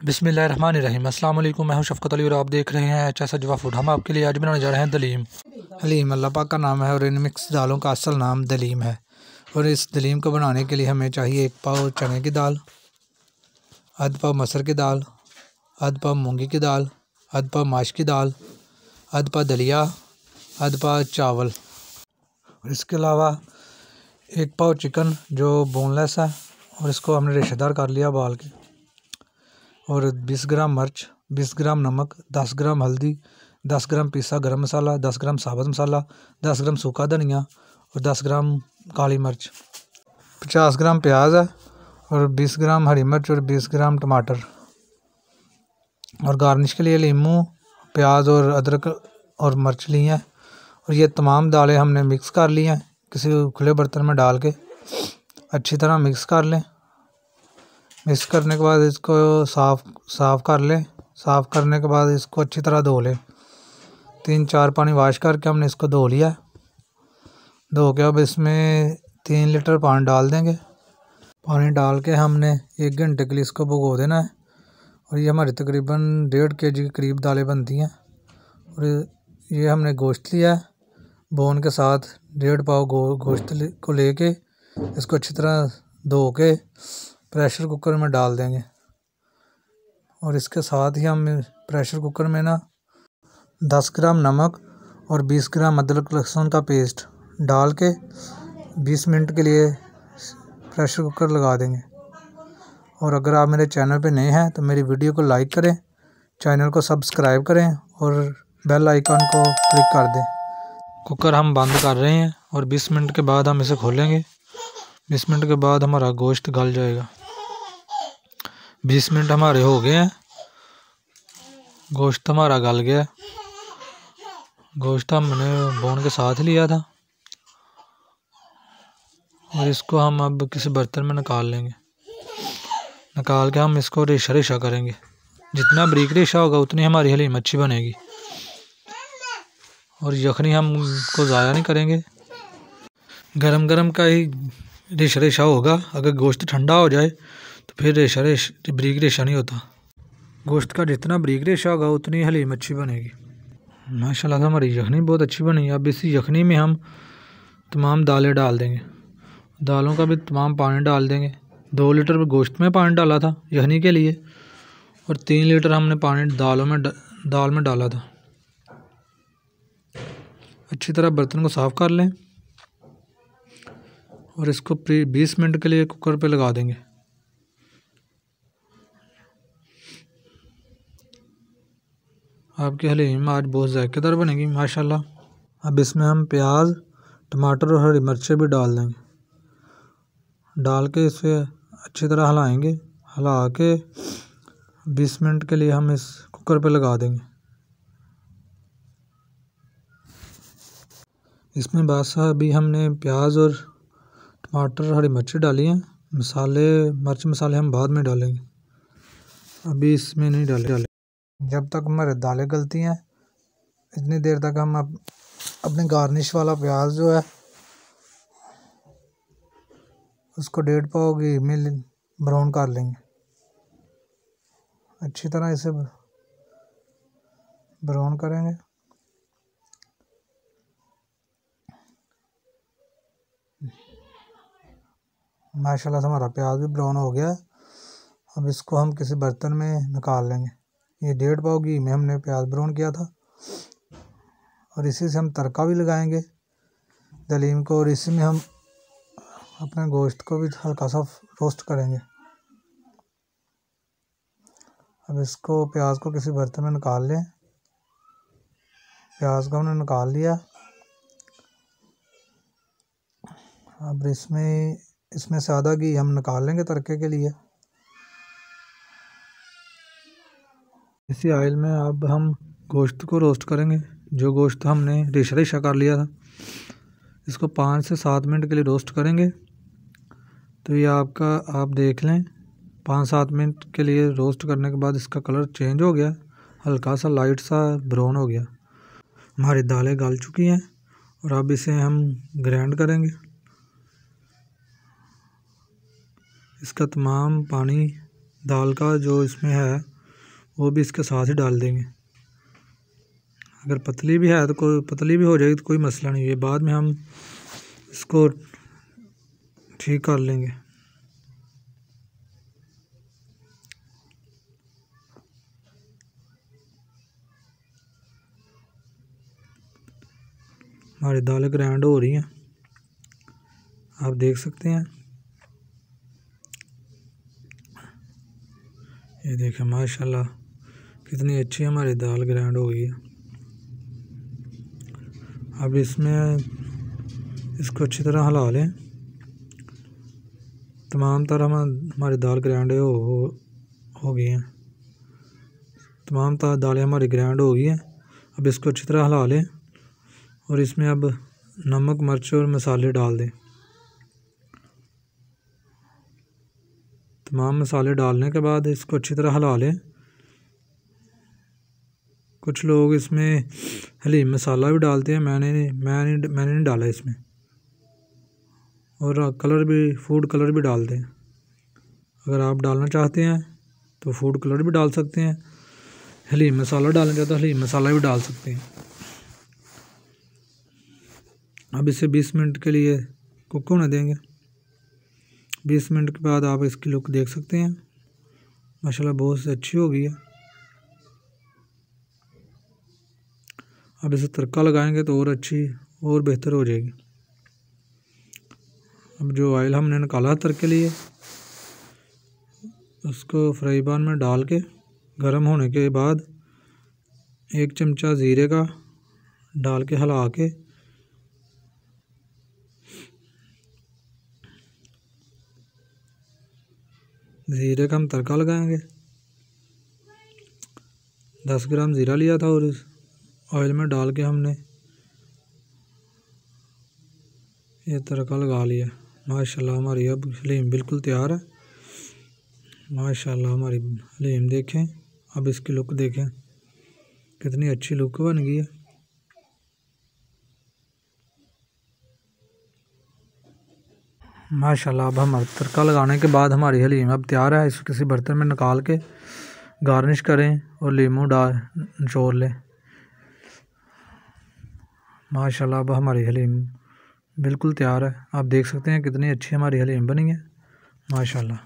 बिस्मिल्लाहिर्रहमानिर्रहीम। अस्सलाम वालेकुम। मैं हूं शफ़क़त अली और आप देख रहे हैं अच्छा सजवा फूड। हम आपके लिए आज बनाने जा रहे हैं दलीम। हलीम अल्लाह पाक का नाम है और इन मिक्स दालों का असल नाम दलीम है। और इस दलीम को बनाने के लिए हमें चाहिए 1 पाव चने की दाल, आधा पाव मसर की दाल, आधा पाव मूंगी की दाल, आधा पाव माश की दाल, आधा पाव दलिया, आधा पाव चावल। और इसके अलावा 1 पाव चिकन जो बोनलेस है और इसको हमने रेशेदार कर लिया बाल के। और 20 ग्राम मिर्च, 20 ग्राम नमक, 10 ग्राम हल्दी, 10 ग्राम पीसा गरम मसाला, 10 ग्राम साबुत मसाला, 10 ग्राम सूखा धनिया और 10 ग्राम काली मिर्च, 50 ग्राम प्याज है और 20 ग्राम हरी मिर्च और 20 ग्राम टमाटर। और गार्निश के लिए नींबू, प्याज और अदरक और मिर्च ली हैं। और ये तमाम दालें हमने मिक्स कर ली हैं, किसी खुले बर्तन में डाल के अच्छी तरह मिक्स कर लें। मिक्स करने के बाद इसको साफ़ कर लें। साफ़ करने के बाद इसको अच्छी तरह धो लें। 3-4 पानी वाश करके हमने इसको धो लिया। धो के अब इसमें 3 लीटर पानी डाल देंगे। पानी डाल के हमने 1 घंटे के लिए इसको भिगो देना है। और ये हमारी तकरीबन 1.5 kg के करीब दालें बनती हैं। और ये हमने गोश्त लिया है बोन के साथ, 1.5 पाव गोश्त को लेके इसको अच्छी तरह धो के प्रेशर कुकर में डाल देंगे। और इसके साथ ही हम प्रेशर कुकर में 10 ग्राम नमक और 20 ग्राम अदरक लहसुन का पेस्ट डाल के 20 मिनट के लिए प्रेशर कुकर लगा देंगे। और अगर आप मेरे चैनल पे नए हैं तो मेरी वीडियो को लाइक करें, चैनल को सब्सक्राइब करें और बेल आइकन को क्लिक कर दें। कुकर हम बंद कर रहे हैं और 20 मिनट के बाद हम इसे खोलेंगे। 20 मिनट के बाद हमारा गोश्त गल जाएगा। 20 मिनट हमारे हो गए हैं, गोश्त हमारा गल गया। गोश्त हमने बोन के साथ लिया था और इसको हम अब किसी बर्तन में निकाल लेंगे। निकाल के हम इसको रेशा रेशा करेंगे। जितना बारीक रेशा होगा उतनी हमारी हलीम अच्छी बनेगी। और यखनी हम को ज़ाया नहीं करेंगे, गरम गरम का ही रेशा रेशा होगा। अगर गोश्त ठंडा हो जाए तो फिर बारीक रेशा नहीं होता। गोश्त का जितना बारीक रेशा होगा उतनी हलीम अच्छी बनेगी। माशाल्लाह हमारी यखनी बहुत अच्छी बनी। अब इसी यखनी में हम तमाम दालें डाल देंगे। दालों का भी तमाम पानी डाल देंगे। 2 लीटर गोश्त में पानी डाला था यखनी के लिए और 3 लीटर हमने पानी दाल में डाला था। अच्छी तरह बर्तन को साफ़ कर लें और इसको 20 मिनट के लिए कुकर पे लगा देंगे। आपकी हलीम आज बहुत ज़ायकेदार बनेगी माशाल्लाह। अब इसमें हम प्याज, टमाटर और हरी मिर्चें भी डाल देंगे। डाल के इसे अच्छी तरह हिलाएंगे। हिला के 20 मिनट के लिए हम इस कुकर पे लगा देंगे। इसमें अभी हमने प्याज और टमाटर हरी मिर्ची डाली हैं। मिर्च मसाले हम बाद में डालेंगे, अभी इसमें नहीं डालेंगे। जब तक हमारे दालें गलती हैं इतनी देर तक हम अपने गार्निश वाला प्याज जो है उसको 1.5 पाव घी में ब्राउन कर लेंगे। अच्छी तरह इसे ब्राउन करेंगे। माशाल्लाह हमारा प्याज भी ब्राउन हो गया। अब इसको हम किसी बर्तन में निकाल लेंगे। ये 1.5 पाव घी में हमने प्याज ब्राउन किया था और इसी से हम तड़का भी लगाएंगे दलीम को। और इसी में हम अपने गोश्त को भी हल्का सा रोस्ट करेंगे। अब इसको प्याज को किसी बर्तन में निकाल लें। प्याज को हमने निकाल लिया। अब इसमें से आधा घी हम निकाल लेंगे तड़के के लिए। इसी ऑयल में अब हम गोश्त को रोस्ट करेंगे। जो गोश्त हमने रेशा रेशा कर लिया था इसको 5 से 7 मिनट के लिए रोस्ट करेंगे। तो ये आप देख लें 5-7 मिनट के लिए रोस्ट करने के बाद इसका कलर चेंज हो गया, हल्का सा लाइट सा ब्राउन हो गया। हमारी दालें गल चुकी हैं और अब इसे हम ग्राइंड करेंगे। इसका तमाम पानी दाल का जो इसमें है वो भी इसके साथ ही डाल देंगे। अगर पतली भी है तो कोई पतली भी हो जाएगी तो कोई मसला नहीं है, बाद में हम इसको ठीक कर लेंगे। हमारी दालें ग्राइंड हो रही हैं, आप देख सकते हैं। ये देखें माशाल्लाह कितनी अच्छी हमारी दाल ग्राइंड हो गई है। अब इसमें इसको अच्छी तरह हिला लें। तमाम तरह हमारी दाल ग्राइंड हो गई हैं। तमाम तरह दालें हमारी ग्राइंड हो गई हैं। अब इसको अच्छी तरह हिला लें और इसमें अब नमक, मिर्च और मसाले डाल दें। तमाम मसाले डालने के बाद इसको अच्छी तरह हिला लें। कुछ लोग इसमें हलीम मसाला भी डालते हैं, मैंने नहीं डाला इसमें। और कलर भी, फूड कलर भी डालते हैं। अगर आप डालना चाहते हैं तो फूड कलर भी डाल सकते हैं। हलीम मसाला डालना चाहते हैं तो हलीम मसाला भी डाल सकते हैं। अब इसे 20 मिनट के लिए कुक होने देंगे। 20 मिनट के बाद आप इसकी लुक देख सकते हैं, माशाल्लाह बहुत अच्छी हो गई है। अब इसे तड़का लगाएंगे तो और अच्छी और बेहतर हो जाएगी। अब जो ऑयल हमने निकाला तड़के लिए उसको फ्राई पैन में डाल के गर्म होने के बाद 1 चमचा ज़ीरे का डाल के हिला के ज़ीरे का हम तड़का लगाएंगे। 10 ग्राम ज़ीरा लिया था और इस ऑयल में डाल के हमने ये तड़का लगा लिया। माशाल्लाह हमारी अब हलीम बिल्कुल तैयार है। माशाल्लाह हमारी हलीम देखें, अब इसकी लुक देखें, कितनी अच्छी लुक बन गई है। माशाल्लाह अब हमारा तड़का लगाने के बाद हमारी हलीम अब तैयार है। इसको किसी बर्तन में निकाल के गार्निश करें और लीमू निचोड़ लें। माशाल्लाह अब हमारी हलीम बिल्कुल तैयार है। आप देख सकते हैं कितनी अच्छी हमारी हलीम बनी है माशाल्लाह।